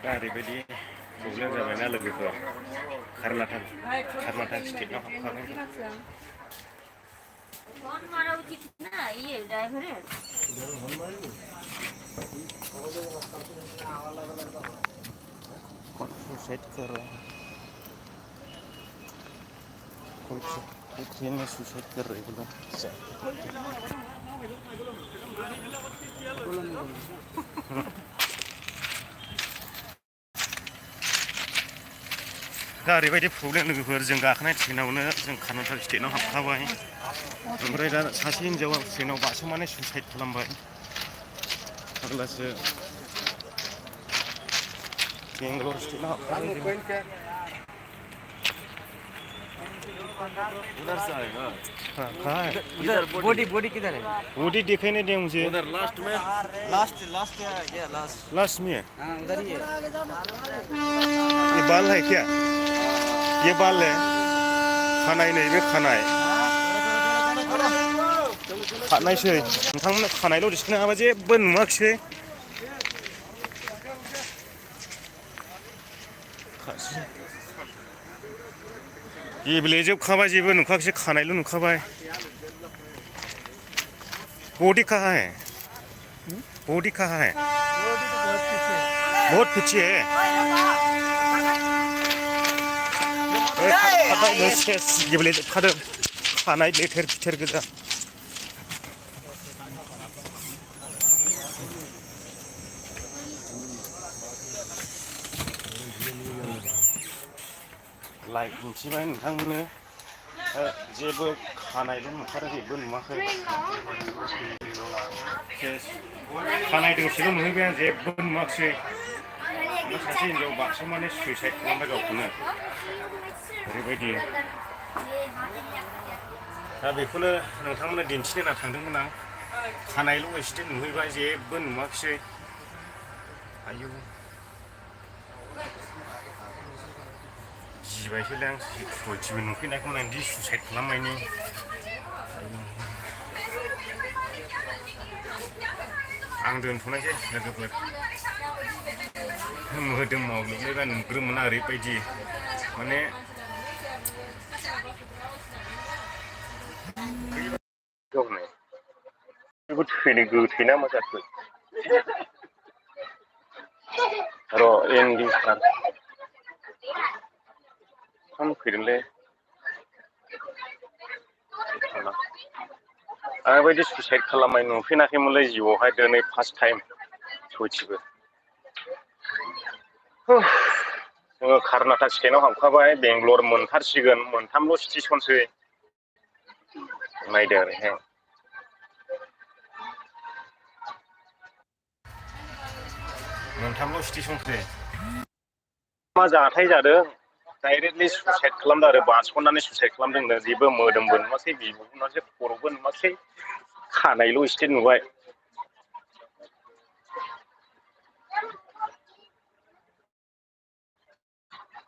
दा ओरैबायदि प्रब्लेम जाबायना लोगोफोर खारनाथाक स्टेटआव हाबखागोन। फोन मारा उचित ना ये ड्राइवर है। कौन सुसाइड कर रहा है? कोई ट्रेन में सुसाइड कर रही बोला। दा ओरैबायदि प्रब्लेम लोगोफोर जों गाखोनाय ट्रेनावनो जों खारनाथाक स्टेटआव हाबखाबाय। ओमफ्राय दा सासे हिन्जावा ट्रेनाव बारसोमनानै सुइसाइड खालामबाय। फाग्लासो बेंगालर स्टेटआव हाबखाबाय जों। उधर से आएगा। कहाँ है? उधर बॉडी बॉडी किधर है? बॉडी दिखाई नहीं दे मुझे। उधर लास्ट में लास्ट क्या लास्ट लास्ट में है। हाँ उधर ही है। ये बाल है क्या? ये बाल है खानाय नहीं बे खानाय खानायसै नोंथांमोना खानायल' दिसखोना हाबा जेबो नुवाखिसै गेब्लेजोबखाबाय जेबो नुखाखिसै खानायल' नुखाबाय बॉडी कहाँ है बॉडी कहाँ है बहुत पीछे है गेब्लेजोबखादों खानाय लेथेर फिथेर गोजा लाइक दिन्थिबाय नोंथांमोननो जेबो खानायल' नुखादों जेबो नुवाखै खानाय दोंसेल' नुहैबाय आं जेबो नुवाखिसै सासे हिनजाव बारसोमनानै सुइसाइड खालामबाय गावखौनो ओरैबायदि दा बेखौनो नोंथांमोननो दिन्थिनो होनना थांदोंमोन आं खानायल' एसे नुहैबाय जेबो नुवाखिसै आयौ गिबायसोलै आं सयथिबो नुफैनायखौ नायनोदि सुइसाइड खालामनायनि आं दोनथ'नायसै लोगोफोर मोदोमाव गोग्लैबा नुग्रोमोना ओरैबायदि माने बेखौ थैनो गोथैना मा जाखो र' एनडि सार फैदोंलै आंबायदि सुइसाइड खालामनाय नुफेराखैमोनलै जिउआवहाय दिनै फार्स्ट टाइम सयथिबो जोङो कर्नाटक स्टेटआव हाबखाबाय बेंगलर मोनथारसिगोन मोनथामल' स्टेसनसै नायदो ओरैहाय मोनथामल' स्टेसनसै मा जाथाय जादों डाइरेक्टलि सुइसाइड खालामदों आरो बारस'नानै सुइसाइड खालामदोंनो जेबो मोदोमबो नुवासै बिबुबो नुवासै खर'बो नुवासै खानायल' एसे नुबाय